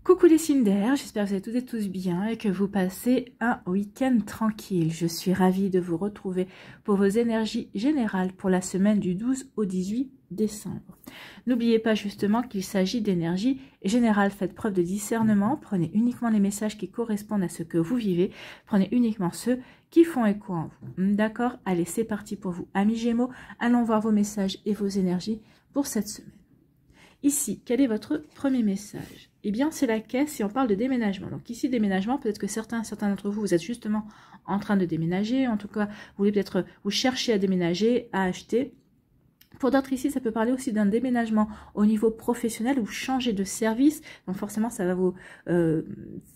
Coucou les signes d'air, j'espère que vous allez toutes et tous bien et que vous passez un week-end tranquille. Je suis ravie de vous retrouver pour vos énergies générales pour la semaine du 12 au 18 décembre. N'oubliez pas justement qu'il s'agit d'énergie générale. Faites preuve de discernement, prenez uniquement les messages qui correspondent à ce que vous vivez, prenez uniquement ceux qui font écho en vous. D'accord? Allez, c'est parti pour vous. Amis Gémeaux, allons voir vos messages et vos énergies pour cette semaine. Ici, quel est votre premier message? Eh bien, c'est la caisse et on parle de déménagement. Donc ici, déménagement, peut-être que certains d'entre vous, vous êtes justement en train de déménager. En tout cas, vous voulez peut-être, vous cherchez à déménager, à acheter. Pour d'autres ici, ça peut parler aussi d'un déménagement au niveau professionnel ou changer de service. Donc forcément, ça va vous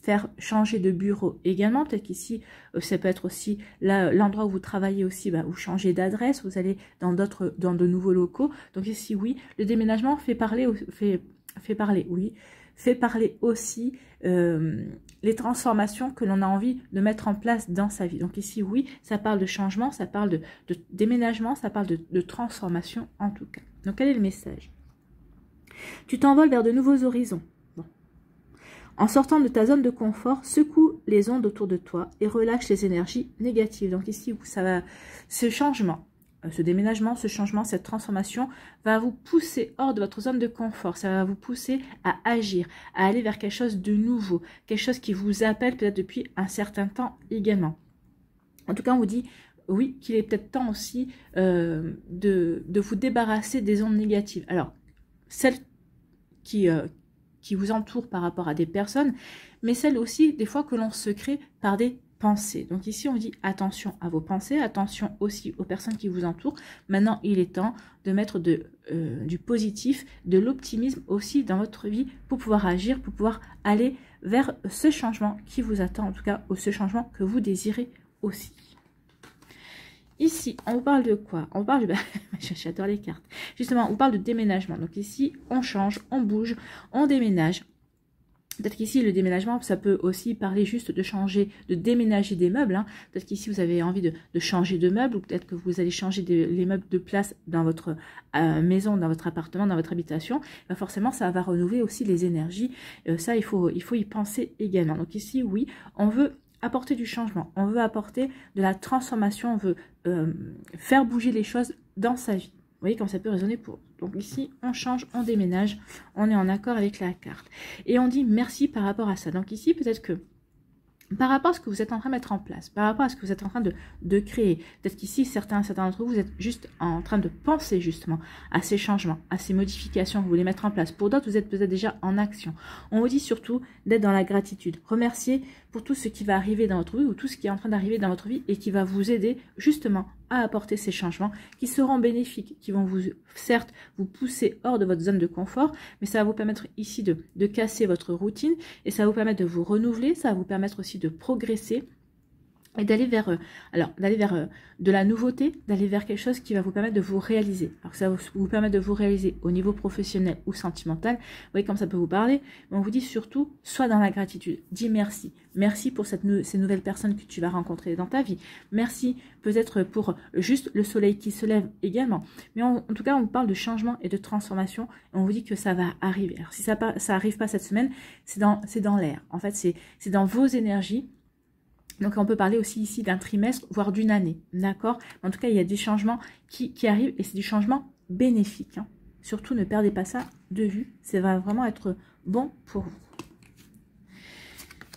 faire changer de bureau également. Peut-être qu'ici, ça peut être aussi l'endroit où vous travaillez aussi, vous changez d'adresse, vous allez dans de nouveaux locaux. Donc ici, oui, le déménagement fait parler aussi les transformations que l'on a envie de mettre en place dans sa vie. Donc ici, oui, ça parle de changement, ça parle de déménagement, ça parle de transformation en tout cas. Donc quel est le message? Tu t'envoles vers de nouveaux horizons. Bon. En sortant de ta zone de confort, secoue les ondes autour de toi et relâche les énergies négatives. Donc ici, ça va, ce changement, ce déménagement, ce changement, cette transformation va vous pousser hors de votre zone de confort. Ça va vous pousser à agir, à aller vers quelque chose de nouveau, quelque chose qui vous appelle peut-être depuis un certain temps également. En tout cas, on vous dit, oui, qu'il est peut-être temps aussi de vous débarrasser des ondes négatives. Alors, celles qui vous entourent par rapport à des personnes, mais celles aussi, des fois, que l'on se crée par des pensées. Donc ici, on dit attention à vos pensées, attention aussi aux personnes qui vous entourent. Maintenant, il est temps de mettre du positif, de l'optimisme aussi dans votre vie pour pouvoir agir, pour pouvoir aller vers ce changement qui vous attend, en tout cas, ou ce changement que vous désirez aussi. Ici, on vous parle de quoi? On parle de... J'adore les cartes. Justement, on parle de déménagement. Donc ici, on change, on bouge, on déménage. Peut-être qu'ici, le déménagement, ça peut aussi parler juste de changer, de déménager des meubles. Hein. Peut-être qu'ici, vous avez envie de changer de meubles ou peut-être que vous allez changer les meubles de place dans votre maison, dans votre appartement, dans votre habitation. Forcément, ça va renouveler aussi les énergies. Ça, il faut y penser également. Donc ici, oui, on veut apporter du changement. On veut apporter de la transformation. On veut faire bouger les choses dans sa vie. Vous voyez comme ça peut résonner pour vous. Donc ici, on change, on déménage, on est en accord avec la carte. Et on dit merci par rapport à ça. Donc ici, peut-être que par rapport à ce que vous êtes en train de mettre en place, par rapport à ce que vous êtes en train de créer, peut-être qu'ici, certains d'entre vous, vous êtes juste en train de penser justement à ces changements, à ces modifications que vous voulez mettre en place. Pour d'autres, vous êtes peut-être déjà en action. On vous dit surtout d'être dans la gratitude. Remercier pour tout ce qui va arriver dans votre vie ou tout ce qui est en train d'arriver dans votre vie et qui va vous aider justement à apporter ces changements qui seront bénéfiques, qui vont vous, certes, vous pousser hors de votre zone de confort, mais ça va vous permettre ici de casser votre routine et ça va vous permettre de vous renouveler, ça va vous permettre aussi de progresser et d'aller vers, de la nouveauté, d'aller vers quelque chose qui va vous permettre de vous réaliser. Alors ça va vous permettre de vous réaliser au niveau professionnel ou sentimental. Vous voyez comme ça peut vous parler. Mais on vous dit surtout, sois dans la gratitude. Dis merci. Merci pour ces nouvelles personnes que tu vas rencontrer dans ta vie. Merci peut-être pour juste le soleil qui se lève également. Mais en tout cas, on vous parle de changement et de transformation. Et on vous dit que ça va arriver. Alors si ça arrive pas cette semaine, c'est dans l'air. En fait, c'est dans vos énergies. Donc, on peut parler aussi ici d'un trimestre, voire d'une année, d'accord? En tout cas, il y a des changements qui arrivent et c'est du changement bénéfique. Hein. Surtout, ne perdez pas ça de vue. Ça va vraiment être bon pour vous.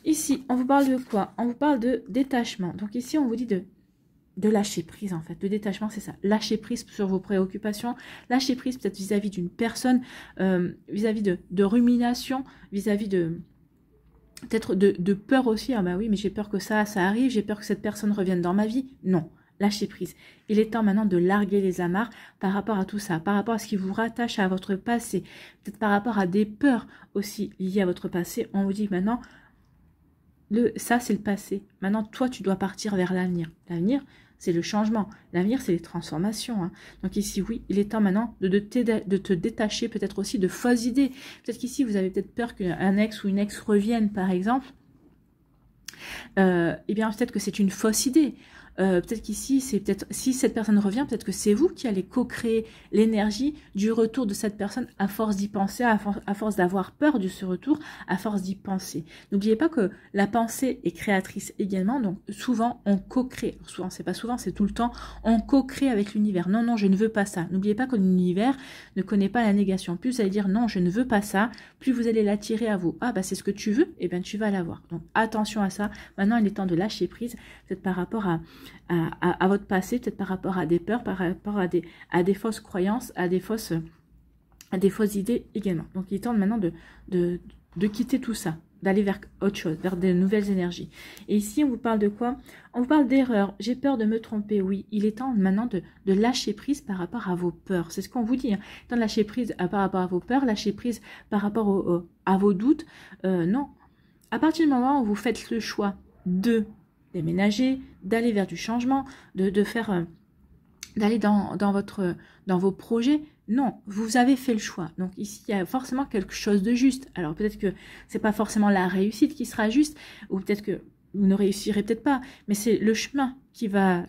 Ici, on vous parle de quoi? On vous parle de détachement. Donc ici, on vous dit de lâcher prise, en fait. Le détachement, c'est ça. Lâcher prise sur vos préoccupations. Lâcher prise peut-être vis-à-vis d'une personne, vis-à-vis de rumination, vis-à-vis de... Peut-être de peur aussi, ah bah oui, mais j'ai peur que ça arrive, j'ai peur que cette personne revienne dans ma vie. Non, lâchez prise. Il est temps maintenant de larguer les amarres par rapport à tout ça, par rapport à ce qui vous rattache à votre passé, peut-être par rapport à des peurs aussi liées à votre passé. On vous dit maintenant, ça c'est le passé. Maintenant, toi, tu dois partir vers l'avenir. L'avenir, c'est le changement. L'avenir, c'est les transformations. Hein. Donc ici, oui, il est temps maintenant de te détacher peut-être aussi de fausses idées. Peut-être qu'ici, vous avez peut-être peur qu'un ex ou une ex revienne, par exemple. Eh bien, peut-être que c'est une fausse idée. peut-être qu'ici, c'est peut-être si cette personne revient, peut-être que c'est vous qui allez co-créer l'énergie du retour de cette personne à force d'y penser, à force d'avoir peur de ce retour, à force d'y penser. N'oubliez pas que la pensée est créatrice également, donc souvent on co-crée. Souvent, c'est pas souvent, c'est tout le temps, on co-crée avec l'univers. Non, non, je ne veux pas ça. N'oubliez pas que l'univers ne connaît pas la négation. Plus vous allez dire non, je ne veux pas ça, plus vous allez l'attirer à vous. Ah bah c'est ce que tu veux, et bien tu vas l'avoir. Donc attention à ça. Maintenant il est temps de lâcher prise, peut-être par rapport à votre passé, peut-être par rapport à des peurs, par rapport à des fausses croyances, à des fausses idées également. Donc il est temps maintenant de quitter tout ça, d'aller vers autre chose, vers de nouvelles énergies. Et ici, on vous parle de quoi? On vous parle d'erreur. J'ai peur de me tromper. Oui, il est temps maintenant de lâcher prise par rapport à vos peurs. C'est ce qu'on vous dit. Hein. Temps de lâcher prise par rapport à vos peurs, lâcher prise par rapport à vos doutes. Non. À partir du moment où vous faites le choix de déménager, d'aller vers du changement, de faire... d'aller dans vos projets, non, vous avez fait le choix. Donc ici, il y a forcément quelque chose de juste. Alors peut-être que c'est pas forcément la réussite qui sera juste, ou peut-être que vous ne réussirez peut-être pas, mais c'est le chemin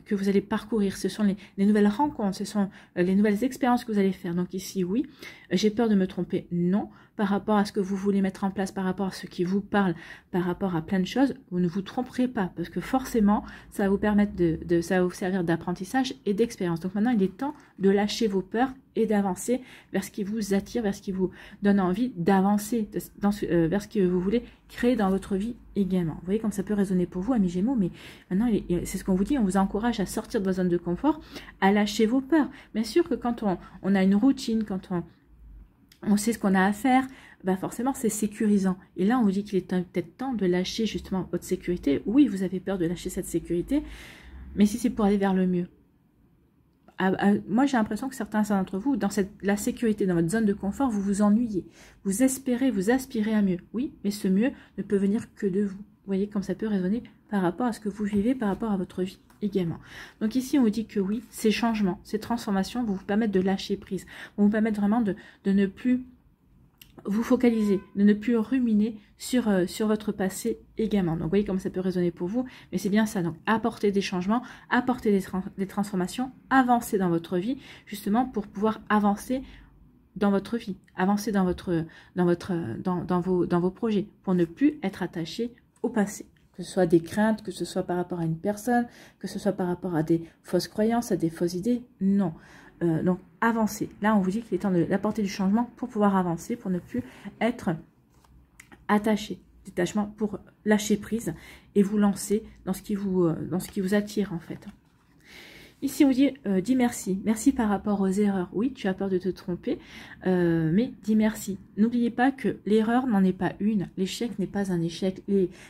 que vous allez parcourir. Ce sont les nouvelles rencontres, ce sont les nouvelles expériences que vous allez faire. Donc ici, oui, j'ai peur de me tromper. Non, par rapport à ce que vous voulez mettre en place, par rapport à ce qui vous parle, par rapport à plein de choses, vous ne vous tromperez pas, parce que forcément, ça va vous permettre ça va vous servir d'apprentissage et d'expérience. Donc maintenant, il est temps de lâcher vos peurs et d'avancer vers ce qui vous attire, vers ce qui vous donne envie d'avancer, vers ce que vous voulez créer dans votre vie également. Vous voyez comme ça peut résonner pour vous, amis Gémeaux, mais maintenant, c'est ce qu'on vous dit, on vous encourage à sortir de votre zone de confort, à lâcher vos peurs. Bien sûr que quand on a une routine, quand on sait ce qu'on a à faire, bah forcément c'est sécurisant. Et là on vous dit qu'il est peut-être temps de lâcher justement votre sécurité. Oui, vous avez peur de lâcher cette sécurité, mais si c'est pour aller vers le mieux. Moi j'ai l'impression que certains d'entre vous, dans la sécurité, dans votre zone de confort, vous vous ennuyez. Vous espérez, vous aspirez à mieux. Oui, mais ce mieux ne peut venir que de vous. Vous voyez comme ça peut résonner par rapport à ce que vous vivez, par rapport à votre vie également. Donc ici, on vous dit que oui, ces changements, ces transformations vont vous permettre de lâcher prise, vont vous permettre vraiment de ne plus vous focaliser, de ne plus ruminer sur votre passé également. Donc vous voyez comme ça peut résonner pour vous, mais c'est bien ça. Donc apporter des changements, apporter des transformations, avancer dans votre vie, justement pour pouvoir avancer dans votre vie, avancer dans vos projets, pour ne plus être attaché au passé. Que ce soit des craintes, que ce soit par rapport à une personne, que ce soit par rapport à des fausses croyances, à des fausses idées, non. Donc, avancer. Là, on vous dit qu'il est temps d'apporter du changement pour pouvoir avancer, pour ne plus être attaché. Détachement pour lâcher prise et vous lancer dans ce qui vous attire, en fait. Ici, on dit, dis merci. Merci par rapport aux erreurs. Oui, tu as peur de te tromper, mais dis merci. N'oubliez pas que l'erreur n'en est pas une. L'échec n'est pas un échec.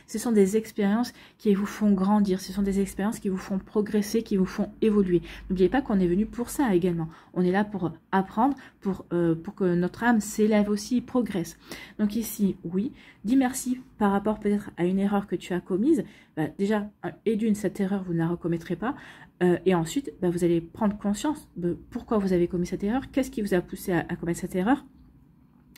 Ce sont des expériences qui vous font grandir. Ce sont des expériences qui vous font progresser, qui vous font évoluer. N'oubliez pas qu'on est venu pour ça également. On est là pour apprendre, pour que notre âme s'élève aussi, progresse. Donc ici, oui, dis merci par rapport peut-être à une erreur que tu as commise. Bah, déjà, et d'une, cette erreur, vous ne la recommettrez pas. Et ensuite, bah, vous allez prendre conscience de pourquoi vous avez commis cette erreur, qu'est-ce qui vous a poussé à commettre cette erreur,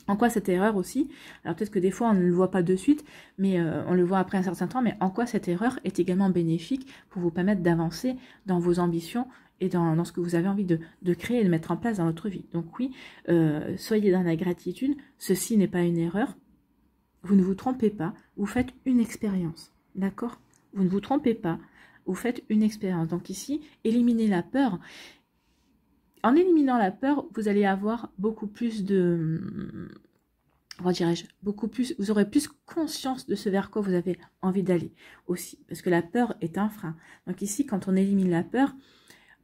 en quoi cette erreur aussi, alors peut-être que des fois on ne le voit pas de suite, mais on le voit après un certain temps, mais en quoi cette erreur est également bénéfique pour vous permettre d'avancer dans vos ambitions et dans ce que vous avez envie de créer et de mettre en place dans votre vie. Donc oui, soyez dans la gratitude, ceci n'est pas une erreur, vous ne vous trompez pas, vous faites une expérience, d'accord? Vous ne vous trompez pas, vous faites une expérience. Donc ici, éliminez la peur. En éliminant la peur, vous allez avoir beaucoup plus vous aurez plus conscience de ce vers quoi vous avez envie d'aller aussi. Parce que la peur est un frein. Donc ici, quand on élimine la peur,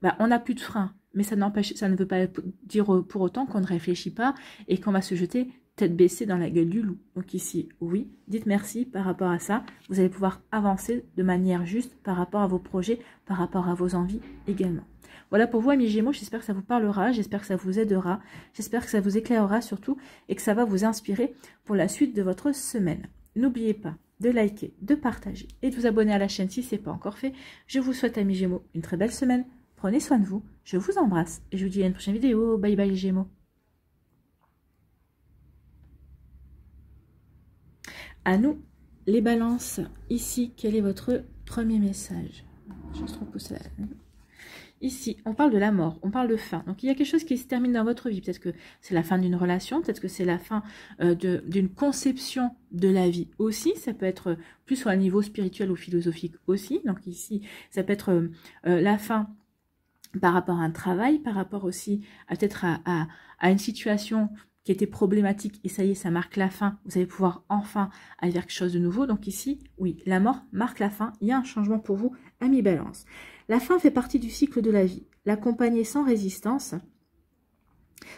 bah, on n'a plus de frein. Mais ça ne veut pas dire pour autant qu'on ne réfléchit pas et qu'on va se jeter tête baissée dans la gueule du loup. Donc ici, oui, dites merci par rapport à ça. Vous allez pouvoir avancer de manière juste par rapport à vos projets, par rapport à vos envies également. Voilà pour vous, amis Gémeaux, j'espère que ça vous parlera, j'espère que ça vous aidera, j'espère que ça vous éclairera surtout et que ça va vous inspirer pour la suite de votre semaine. N'oubliez pas de liker, de partager et de vous abonner à la chaîne si ce n'est pas encore fait. Je vous souhaite, amis Gémeaux, une très belle semaine. Prenez soin de vous, je vous embrasse et je vous dis à une prochaine vidéo. Bye bye les Gémeaux. À nous, les balances, ici, quel est votre premier message? Je se trouve pousser là. Ici, on parle de la mort, on parle de fin. Donc, il y a quelque chose qui se termine dans votre vie. Peut-être que c'est la fin d'une relation, peut-être que c'est la fin d'une conception de la vie aussi. Ça peut être plus sur un niveau spirituel ou philosophique aussi. Donc, ici, ça peut être la fin par rapport à un travail, par rapport aussi peut-être à une situation qui était problématique. Et ça y est, ça marque la fin. Vous allez pouvoir enfin aller vers quelque chose de nouveau. Donc ici, oui, la mort marque la fin. Il y a un changement pour vous, ami Balance. La fin fait partie du cycle de la vie. L'accompagner sans résistance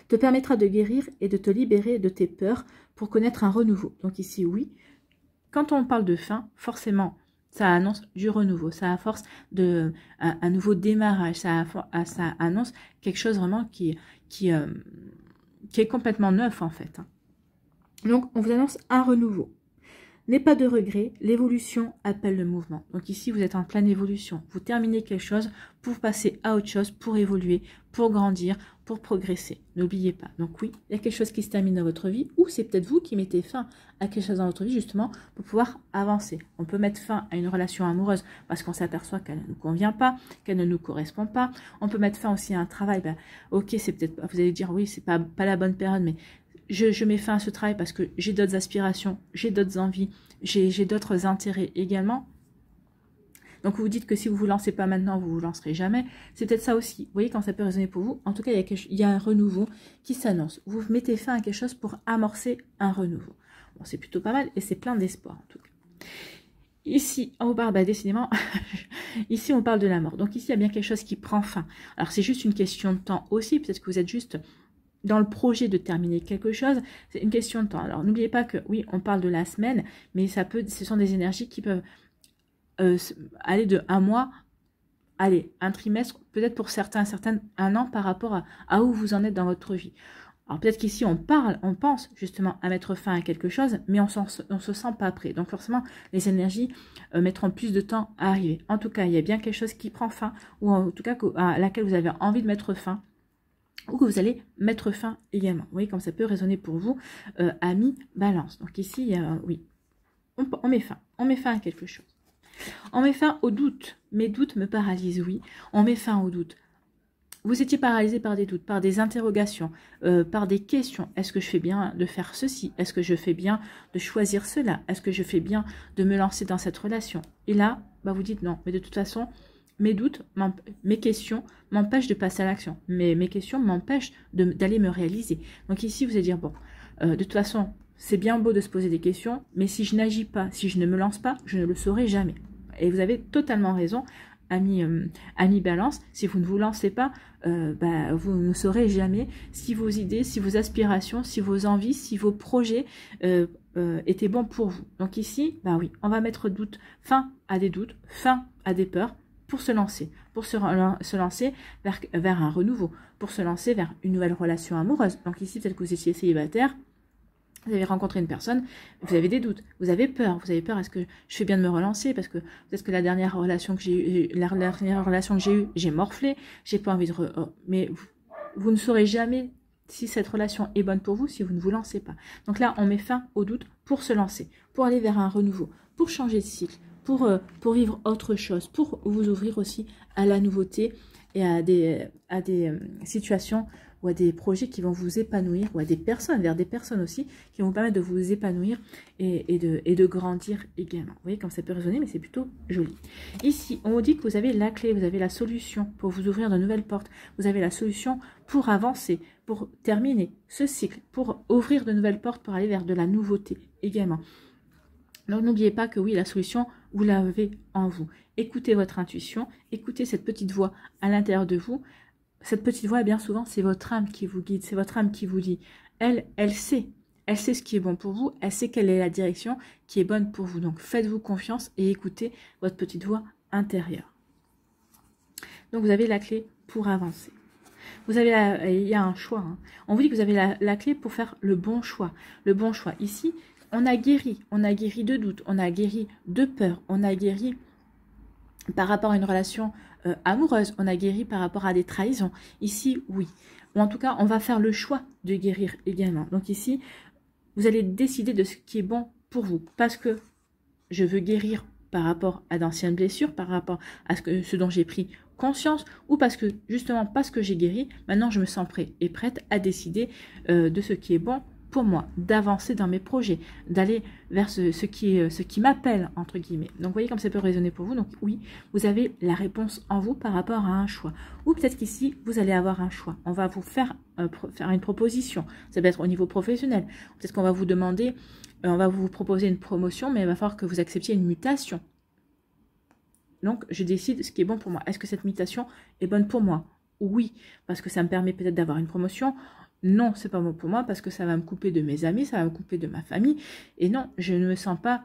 te permettra de guérir et de te libérer de tes peurs pour connaître un renouveau. Donc ici, oui. Quand on parle de fin, forcément, ça annonce du renouveau. Ça force un nouveau démarrage. Ça annonce quelque chose vraiment qui est complètement neuf en fait. Donc, on vous annonce un renouveau. N'aie pas de regret, l'évolution appelle le mouvement. Donc ici, vous êtes en pleine évolution. Vous terminez quelque chose pour passer à autre chose, pour évoluer, pour grandir, pour progresser. N'oubliez pas. Donc oui, il y a quelque chose qui se termine dans votre vie, ou c'est peut-être vous qui mettez fin à quelque chose dans votre vie, justement, pour pouvoir avancer. On peut mettre fin à une relation amoureuse parce qu'on s'aperçoit qu'elle ne nous convient pas, qu'elle ne nous correspond pas. On peut mettre fin aussi à un travail. Ben, ok, c'est peut-être, vous allez dire, oui, c'est pas la bonne période, mais je mets fin à ce travail parce que j'ai d'autres aspirations, j'ai d'autres envies, j'ai d'autres intérêts également. Donc vous vous dites que si vous ne vous lancez pas maintenant, vous ne vous lancerez jamais. C'est peut-être ça aussi. Vous voyez quand ça peut résonner pour vous. En tout cas, il y a un renouveau qui s'annonce. Vous mettez fin à quelque chose pour amorcer un renouveau. Bon, c'est plutôt pas mal et c'est plein d'espoir en tout cas. Ici, on parle, bah, décidément, ici on parle de la mort. Donc ici, il y a bien quelque chose qui prend fin. Alors c'est juste une question de temps aussi. Peut-être que vous êtes juste dans le projet de terminer quelque chose, c'est une question de temps. Alors, n'oubliez pas que, oui, on parle de la semaine, mais ce sont des énergies qui peuvent aller de un mois, allez, un trimestre, peut-être pour certaines, un an par rapport à où vous en êtes dans votre vie. Alors, peut-être qu'ici, on pense justement à mettre fin à quelque chose, mais on se sent pas prêt. Donc, forcément, les énergies mettront plus de temps à arriver. En tout cas, il y a bien quelque chose qui prend fin, ou en tout cas à laquelle vous avez envie de mettre fin, ou que vous allez mettre fin également. Vous voyez comme ça peut résonner pour vous, amis Balance. Donc ici, oui, on met fin. On met fin à quelque chose. On met fin aux doutes. Mes doutes me paralysent, oui. On met fin aux doutes. Vous étiez paralysé par des doutes, par des interrogations, par des questions. Est-ce que je fais bien de faire ceci? Est-ce que je fais bien de choisir cela? Est-ce que je fais bien de me lancer dans cette relation? Et là, bah, vous dites non. Mais de toute façon, mes doutes, mes questions m'empêchent de passer à l'action. Mes questions m'empêchent d'aller me réaliser. Donc ici, vous allez dire, bon, de toute façon, c'est bien beau de se poser des questions, mais si je n'agis pas, si je ne me lance pas, je ne le saurai jamais. Et vous avez totalement raison, ami Balance, si vous ne vous lancez pas, bah, vous ne saurez jamais si vos idées, si vos aspirations, si vos envies, si vos projets étaient bons pour vous. Donc ici, bah oui, on va mettre fin à des doutes, fin à des peurs, pour se lancer vers un renouveau, pour se lancer vers une nouvelle relation amoureuse. Donc ici, peut-être que vous étiez célibataire, vous avez rencontré une personne, vous avez des doutes, vous avez peur, est-ce que je fais bien de me relancer, parce que peut-être que la dernière relation que j'ai eue, j'ai morflé, j'ai pas envie de... mais vous ne saurez jamais si cette relation est bonne pour vous si vous ne vous lancez pas. Donc là, on met fin aux doutes pour se lancer, pour aller vers un renouveau, pour changer de cycle, pour vivre autre chose, pour vous ouvrir aussi à la nouveauté et à des situations ou à des projets qui vont vous épanouir, ou à des personnes, vers des personnes aussi, qui vont vous permettre de vous épanouir et de grandir également. Vous voyez comme ça peut résonner, mais c'est plutôt joli. Ici, on vous dit que vous avez la clé, vous avez la solution pour vous ouvrir de nouvelles portes, vous avez la solution pour avancer, pour terminer ce cycle, pour ouvrir de nouvelles portes, pour aller vers de la nouveauté également. Donc n'oubliez pas que oui, la solution, vous l'avez en vous. Écoutez votre intuition, écoutez cette petite voix à l'intérieur de vous. Cette petite voix, bien souvent, c'est votre âme qui vous guide, c'est votre âme qui vous dit. Elle sait ce qui est bon pour vous, elle sait quelle est la direction qui est bonne pour vous. Donc faites-vous confiance et écoutez votre petite voix intérieure. Donc vous avez la clé pour avancer. Il y a un choix. Hein. On vous dit que vous avez la clé pour faire le bon choix. Le bon choix. Ici, on a guéri de doute, on a guéri de peur, on a guéri par rapport à une relation amoureuse, on a guéri par rapport à des trahisons. Ici, oui. Ou en tout cas, on va faire le choix de guérir également. Donc ici, vous allez décider de ce qui est bon pour vous. Parce que je veux guérir par rapport à d'anciennes blessures, par rapport à ce dont j'ai pris conscience, ou parce que justement parce que j'ai guéri, maintenant je me sens prête et prête à décider de ce qui est bon pour moi, d'avancer dans mes projets, d'aller vers ce qui m'appelle, entre guillemets. Donc, vous voyez comme ça peut résonner pour vous. Donc, oui, vous avez la réponse en vous par rapport à un choix. Ou peut-être qu'ici, vous allez avoir un choix. On va vous faire une proposition. Ça peut être au niveau professionnel. Peut-être qu'on va vous demander, on va vous proposer une promotion, mais il va falloir que vous acceptiez une mutation. Donc, je décide ce qui est bon pour moi. Est-ce que cette mutation est bonne pour moi? Oui, parce que ça me permet peut-être d'avoir une promotion. Non, c'est pas bon pour moi parce que ça va me couper de mes amis, ça va me couper de ma famille. Et non, je ne me sens pas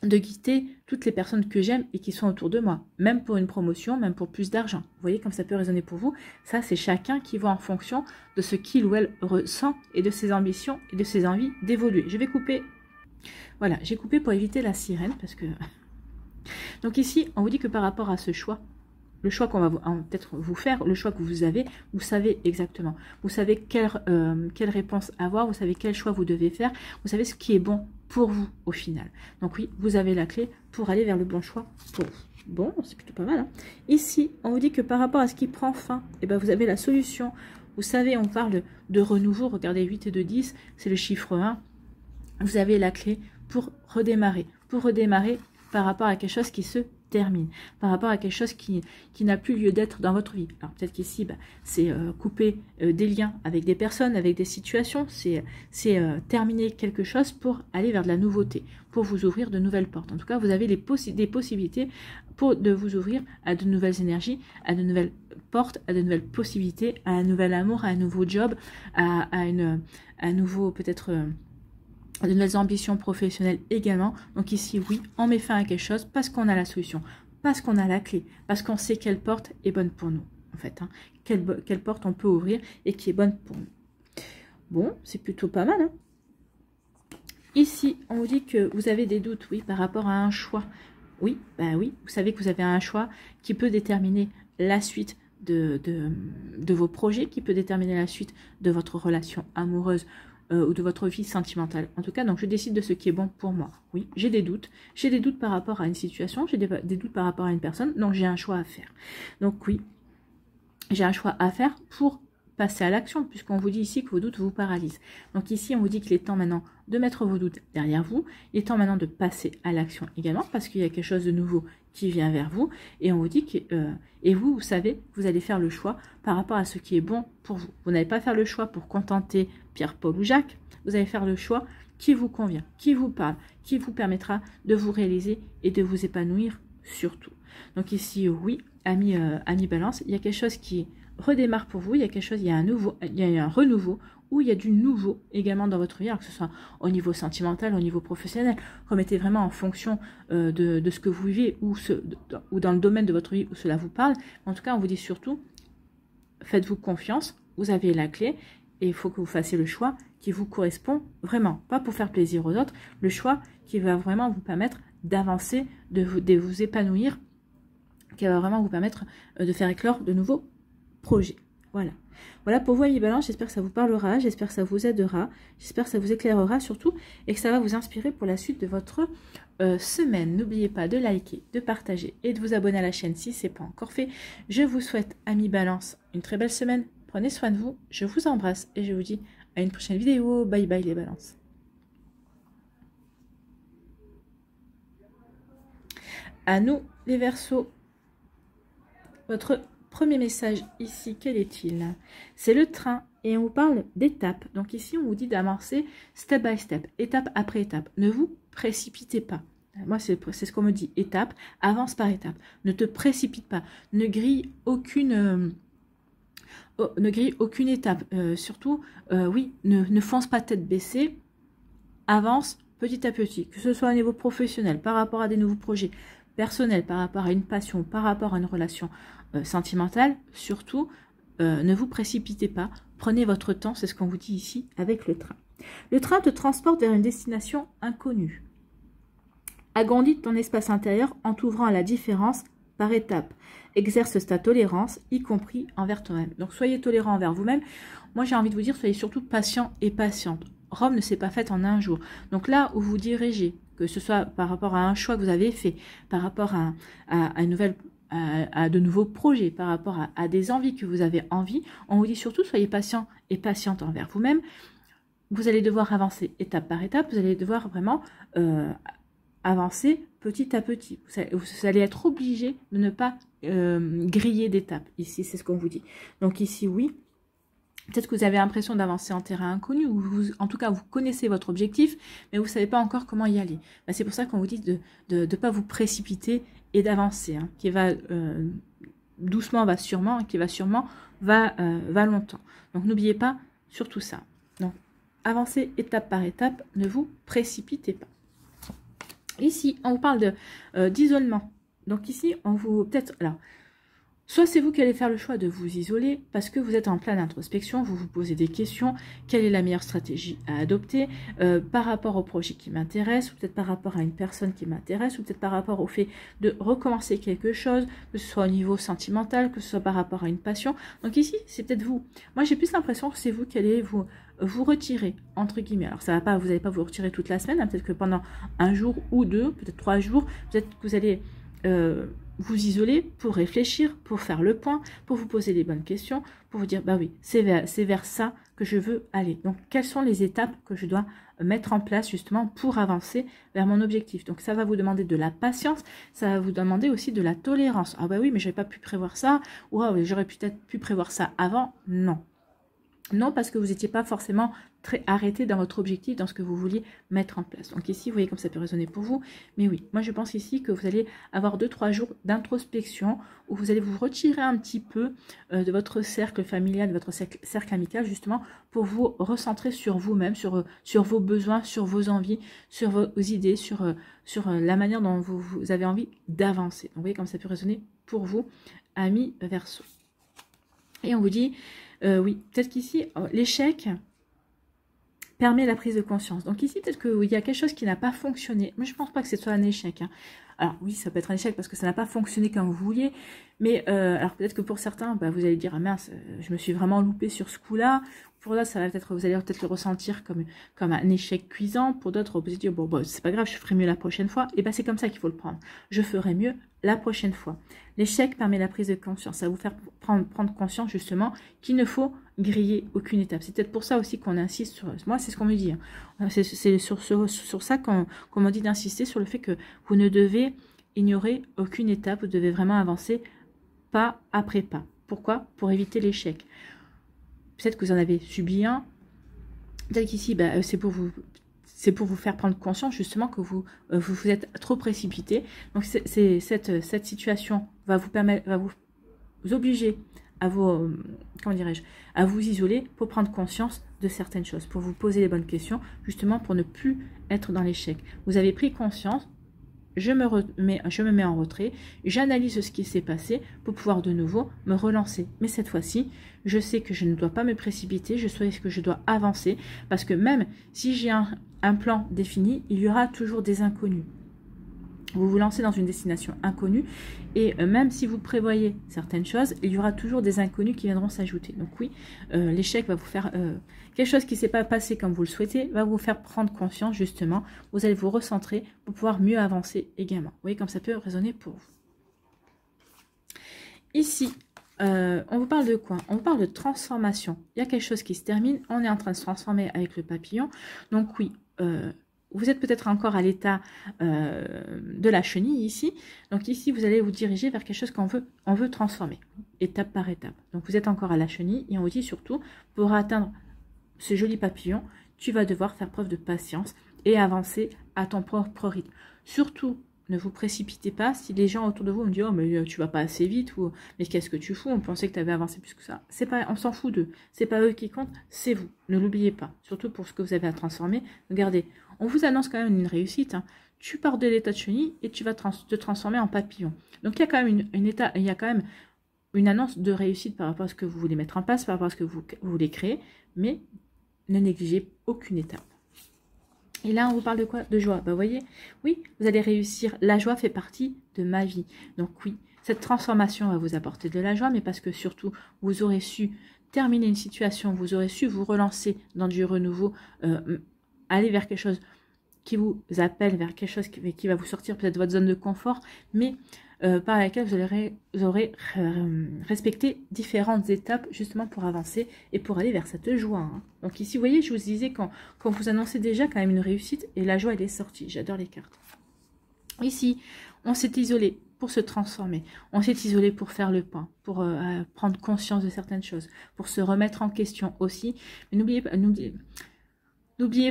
de quitter toutes les personnes que j'aime et qui sont autour de moi. Même pour une promotion, même pour plus d'argent. Vous voyez comme ça peut résonner pour vous. Ça, c'est chacun qui voit en fonction de ce qu'il ou elle ressent et de ses ambitions et de ses envies d'évoluer. Je vais couper. Voilà, j'ai coupé pour éviter la sirène parce que... Donc ici, on vous dit que par rapport à ce choix, le choix qu'on va peut-être vous faire, le choix que vous avez, vous savez exactement. Vous savez quelle réponse avoir, vous savez quel choix vous devez faire, vous savez ce qui est bon pour vous au final. Donc oui, vous avez la clé pour aller vers le bon choix pour vous. Bon, c'est plutôt pas mal. Hein. Ici, on vous dit que par rapport à ce qui prend fin, eh ben, vous avez la solution. Vous savez, on parle de renouveau. Regardez, 8 et 2, 10, c'est le chiffre 1. Vous avez la clé pour redémarrer. Pour redémarrer par rapport à quelque chose qui se termine, par rapport à quelque chose qui n'a plus lieu d'être dans votre vie. Alors peut-être qu'ici, c'est couper des liens avec des personnes, avec des situations, c'est terminer quelque chose pour aller vers de la nouveauté, pour vous ouvrir de nouvelles portes. En tout cas, vous avez des possibilités de vous ouvrir à de nouvelles énergies, à de nouvelles portes, à de nouvelles possibilités, à un nouvel amour, à un nouveau job, à un nouveau peut-être... de nouvelles ambitions professionnelles également. Donc ici, oui, on met fin à quelque chose parce qu'on a la solution, parce qu'on a la clé, parce qu'on sait quelle porte est bonne pour nous, en fait. Hein. Quelle porte on peut ouvrir et qui est bonne pour nous. Bon, c'est plutôt pas mal. Hein. Ici, on vous dit que vous avez des doutes, oui, par rapport à un choix. Oui, oui, vous savez que vous avez un choix qui peut déterminer la suite de vos projets, qui peut déterminer la suite de votre relation amoureuse, ou de votre vie sentimentale. En tout cas, donc je décide de ce qui est bon pour moi. Oui, j'ai des doutes. J'ai des doutes par rapport à une situation, j'ai des doutes par rapport à une personne, donc j'ai un choix à faire. Donc oui, j'ai un choix à faire pour passer à l'action, puisqu'on vous dit ici que vos doutes vous paralysent. Donc ici, on vous dit qu'il est temps maintenant de mettre vos doutes derrière vous. Il est temps maintenant de passer à l'action également, parce qu'il y a quelque chose de nouveau qui vient vers vous. Et on vous dit que, et vous savez, vous allez faire le choix par rapport à ce qui est bon pour vous. Vous n'allez pas faire le choix pour contenter Pierre, Paul ou Jacques. Vous allez faire le choix qui vous convient, qui vous parle, qui vous permettra de vous réaliser et de vous épanouir surtout. Donc ici, oui, ami Balance, il y a quelque chose qui redémarre pour vous, il y a quelque chose, il y a un renouveau, ou il y a du nouveau également dans votre vie, alors que ce soit au niveau sentimental, au niveau professionnel. Remettez vraiment en fonction de ce que vous vivez ou dans le domaine de votre vie où cela vous parle. En tout cas, on vous dit surtout, faites-vous confiance, vous avez la clé et il faut que vous fassiez le choix qui vous correspond vraiment, pas pour faire plaisir aux autres, le choix qui va vraiment vous permettre d'avancer, de vous épanouir, qui va vraiment vous permettre de faire éclore de nouveaux projets. Voilà. Voilà pour vous, amis Balance. J'espère que ça vous parlera, j'espère que ça vous aidera, j'espère que ça vous éclairera surtout et que ça va vous inspirer pour la suite de votre semaine. N'oubliez pas de liker, de partager et de vous abonner à la chaîne si ce n'est pas encore fait. Je vous souhaite, amis Balance, une très belle semaine. Prenez soin de vous, je vous embrasse et je vous dis à une prochaine vidéo. Bye bye les Balances. À nous les Verseaux. Votre premier message ici, quel est-il? C'est le train et on vous parle d'étapes. Donc ici, on vous dit d'avancer step by step, étape après étape. Ne vous précipitez pas. Moi, c'est ce qu'on me dit. Étape, avance par étape. Ne te précipite pas. Ne grille aucune étape. Surtout, oui, ne fonce pas tête baissée. Avance petit à petit. Que ce soit au niveau professionnel, par rapport à des nouveaux projets personnels, par rapport à une passion, par rapport à une relation sentimentale, surtout, ne vous précipitez pas, prenez votre temps, c'est ce qu'on vous dit ici avec le train. Le train te transporte vers une destination inconnue. Agrandis ton espace intérieur en t'ouvrant à la différence par étapes. Exerce ta tolérance, y compris envers toi-même. Donc soyez tolérant envers vous-même. Moi j'ai envie de vous dire, soyez surtout patient et patiente. Rome ne s'est pas faite en un jour. Donc là où vous dirigez, que ce soit par rapport à un choix que vous avez fait, par rapport à une nouvelle, à de nouveaux projets, par rapport à des envies que vous avez envie, on vous dit surtout soyez patient et patiente envers vous-même. Vous allez devoir avancer étape par étape, vous allez devoir vraiment avancer petit à petit. Vous allez être obligé de ne pas griller d'étapes. Ici, c'est ce qu'on vous dit. Donc ici, oui. Peut-être que vous avez l'impression d'avancer en terrain inconnu, ou en tout cas, vous connaissez votre objectif, mais vous ne savez pas encore comment y aller. Ben, c'est pour ça qu'on vous dit de ne pas vous précipiter et d'avancer, hein, qui va doucement, va sûrement, qui va sûrement, va longtemps. Donc, n'oubliez pas surtout ça. Donc, avancez étape par étape, ne vous précipitez pas. Ici, on vous parle d'isolement. Donc ici, on vous... Peut-être... Alors, soit c'est vous qui allez faire le choix de vous isoler parce que vous êtes en pleine introspection, vous vous posez des questions, quelle est la meilleure stratégie à adopter par rapport au projet qui m'intéresse, ou peut-être par rapport à une personne qui m'intéresse, ou peut-être par rapport au fait de recommencer quelque chose, que ce soit au niveau sentimental, que ce soit par rapport à une passion. Donc ici, c'est peut-être vous. Moi, j'ai plus l'impression que c'est vous qui allez vous retirer, entre guillemets. Alors, ça va pas, vous n'allez pas vous retirer toute la semaine, hein, peut-être que pendant un jour ou deux, peut-être 3 jours, peut-être que vous allez... vous isoler pour réfléchir, pour faire le point, pour vous poser les bonnes questions, pour vous dire, bah oui, c'est vers ça que je veux aller. Donc, quelles sont les étapes que je dois mettre en place justement pour avancer vers mon objectif. Donc, ça va vous demander de la patience, ça va vous demander aussi de la tolérance. Ah bah oui, mais j'avais pas pu prévoir ça, ou ah oui, j'aurais peut-être pu prévoir ça avant. Non. Non, parce que vous n'étiez pas forcément très arrêté dans votre objectif, dans ce que vous vouliez mettre en place. Donc ici, vous voyez comme ça peut résonner pour vous. Mais oui, moi je pense ici que vous allez avoir 2-3 jours d'introspection où vous allez vous retirer un petit peu de votre cercle familial, de votre cercle amical, justement, pour vous recentrer sur vous-même, sur vos besoins, sur vos envies, sur vos idées, sur la manière dont vous avez envie d'avancer. Donc vous voyez comme ça peut résonner pour vous, amis Verseau. Et on vous dit... oui, peut-être qu'ici, l'échec permet la prise de conscience. Donc ici, peut-être qu'il y a quelque chose qui n'a pas fonctionné. Mais je ne pense pas que ce soit un échec. Hein. Alors oui, ça peut être un échec parce que ça n'a pas fonctionné comme vous vouliez. Mais alors peut-être que pour certains, bah, vous allez dire, ah mince, je me suis vraiment loupé sur ce coup-là. Pour d'autres, vous allez peut-être le ressentir comme un échec cuisant. Pour d'autres, vous allez dire, bon, c'est pas grave, je ferai mieux la prochaine fois. Et bien, c'est comme ça qu'il faut le prendre. Je ferai mieux la prochaine fois. L'échec permet la prise de conscience. Ça va vous faire prendre conscience, justement, qu'il ne faut griller aucune étape. C'est peut-être pour ça aussi qu'on insiste sur... Moi, c'est ce qu'on me dit. Hein. C'est sur ça qu'on m'a dit d'insister, sur le fait que vous ne devez ignorer aucune étape. Vous devez vraiment avancer pas après pas. Pourquoi? Pour éviter l'échec. Peut-être que vous en avez subi un. Peut-être qu'ici, bah, c'est pour vous faire prendre conscience justement que vous êtes trop précipité. Donc cette situation va vous obliger à à vous isoler pour prendre conscience de certaines choses, pour vous poser les bonnes questions, justement pour ne plus être dans l'échec. Vous avez pris conscience. Je me mets en retrait, j'analyse ce qui s'est passé pour pouvoir de nouveau me relancer. Mais cette fois-ci, je sais que je ne dois pas me précipiter, je sais que je dois avancer, parce que même si j'ai un plan défini, il y aura toujours des inconnus. Vous vous lancez dans une destination inconnue et même si vous prévoyez certaines choses, il y aura toujours des inconnus qui viendront s'ajouter. Donc oui, l'échec va vous faire... quelque chose qui ne s'est pas passé comme vous le souhaitez va vous faire prendre conscience justement. Vous allez vous recentrer pour pouvoir mieux avancer également. Vous voyez comme ça peut résonner pour vous. Ici, on vous parle de quoi? On vous parle de transformation. Il y a quelque chose qui se termine. On est en train de se transformer avec le papillon. Donc oui... vous êtes peut-être encore à l'état de la chenille ici. Donc ici, vous allez vous diriger vers quelque chose qu'on veut transformer, étape par étape. Donc vous êtes encore à la chenille et on vous dit surtout, pour atteindre ce joli papillon, tu vas devoir faire preuve de patience et avancer à ton propre rythme. Surtout, ne vous précipitez pas. Si les gens autour de vous me disent « Oh, mais tu vas pas assez vite » ou « Mais qu'est-ce que tu fous ?» On pensait que tu avais avancé plus que ça. C'est pas, on s'en fout d'eux. C'est pas eux qui comptent, c'est vous. Ne l'oubliez pas. Surtout pour ce que vous avez à transformer. Regardez, on vous annonce quand même une réussite. Hein. Tu pars de l'état de chenille et tu vas te transformer en papillon. Donc il y a quand même il y a quand même une annonce de réussite par rapport à ce que vous voulez mettre en place, par rapport à ce que vous voulez créer. Mais ne négligez aucune étape. Et là, on vous parle de quoi? De joie. Ben, vous voyez, oui, vous allez réussir. La joie fait partie de ma vie. Donc oui, cette transformation va vous apporter de la joie, mais parce que surtout, vous aurez su terminer une situation, vous aurez su vous relancer dans du renouveau, aller vers quelque chose qui vous appelle, vers quelque chose qui va vous sortir peut-être de votre zone de confort, mais par laquelle vous aurez respecté différentes étapes justement pour avancer et pour aller vers cette joie. Hein. Donc ici, vous voyez, je vous disais quand vous annoncez déjà quand même une réussite et la joie, elle est sortie. J'adore les cartes. Ici, on s'est isolé pour se transformer. On s'est isolé pour faire le point, pour prendre conscience de certaines choses, pour se remettre en question aussi. Mais n'oubliez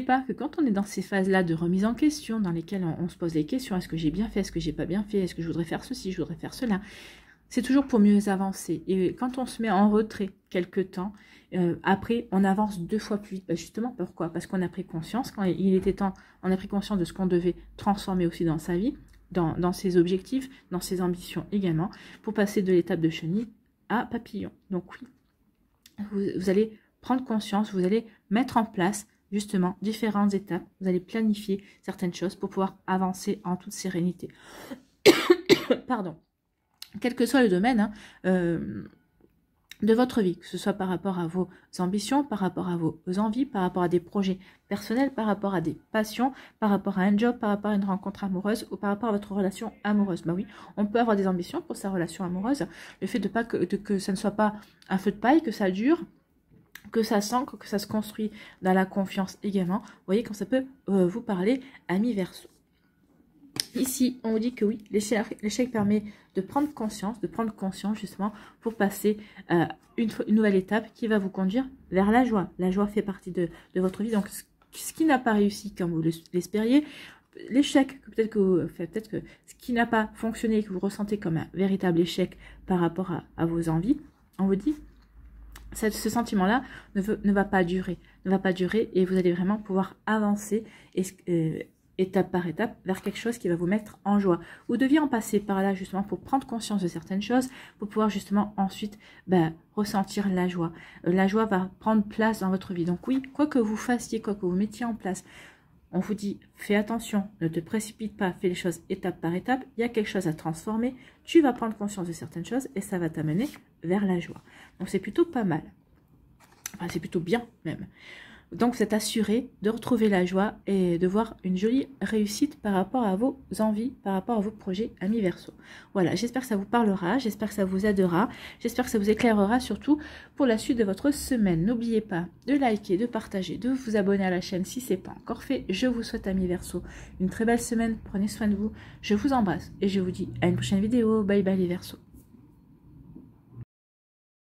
pas que quand on est dans ces phases-là de remise en question, dans lesquelles on se pose les questions, est-ce que j'ai bien fait, est-ce que j'ai pas bien fait, est-ce que je voudrais faire ceci, je voudrais faire cela, c'est toujours pour mieux avancer. Et quand on se met en retrait quelque temps, après on avance 2 fois plus vite. Justement, pourquoi? Parce qu'on a pris conscience, quand il était temps, on a pris conscience de ce qu'on devait transformer aussi dans sa vie, dans ses objectifs, dans ses ambitions également, pour passer de l'étape de chenille à papillon. Donc oui, vous allez prendre conscience, vous allez mettre en place justement différentes étapes, vous allez planifier certaines choses pour pouvoir avancer en toute sérénité. Pardon. Quel que soit le domaine hein, de votre vie, que ce soit par rapport à vos ambitions, par rapport à vos envies, par rapport à des projets personnels, par rapport à des passions, par rapport à un job, par rapport à une rencontre amoureuse ou par rapport à votre relation amoureuse. Bah oui, on peut avoir des ambitions pour sa relation amoureuse, le fait que ça ne soit pas un feu de paille, que ça dure, que ça s'ancre, que ça se construit dans la confiance également. Vous voyez quand ça peut vous parler, amis Verseau. Ici, on vous dit que oui, l'échec permet de prendre conscience justement pour passer une nouvelle étape qui va vous conduire vers la joie. La joie fait partie de votre vie. Donc, ce qui n'a pas réussi comme vous l'espériez, l'échec, peut-être que ce qui n'a pas fonctionné et que vous ressentez comme un véritable échec par rapport à vos envies, on vous dit ce sentiment-là ne va pas durer, et vous allez vraiment pouvoir avancer étape par étape vers quelque chose qui va vous mettre en joie. Vous deviez en passer par là justement pour prendre conscience de certaines choses, pour pouvoir justement ensuite ressentir la joie. La joie va prendre place dans votre vie. Donc oui, quoi que vous fassiez, quoi que vous mettiez en place, on vous dit, fais attention, ne te précipite pas, fais les choses étape par étape, il y a quelque chose à transformer, tu vas prendre conscience de certaines choses et ça va t'amener vers la joie. Donc c'est plutôt pas mal, enfin c'est plutôt bien même. Donc vous êtes assuré de retrouver la joie et de voir une jolie réussite par rapport à vos envies, par rapport à vos projets, amis Verseau. Voilà, j'espère que ça vous parlera, j'espère que ça vous aidera, j'espère que ça vous éclairera surtout pour la suite de votre semaine. N'oubliez pas de liker, de partager, de vous abonner à la chaîne si ce n'est pas encore fait. Je vous souhaite, amis Verseau, une très belle semaine, prenez soin de vous, je vous embrasse et je vous dis à une prochaine vidéo. Bye bye les Verseaux.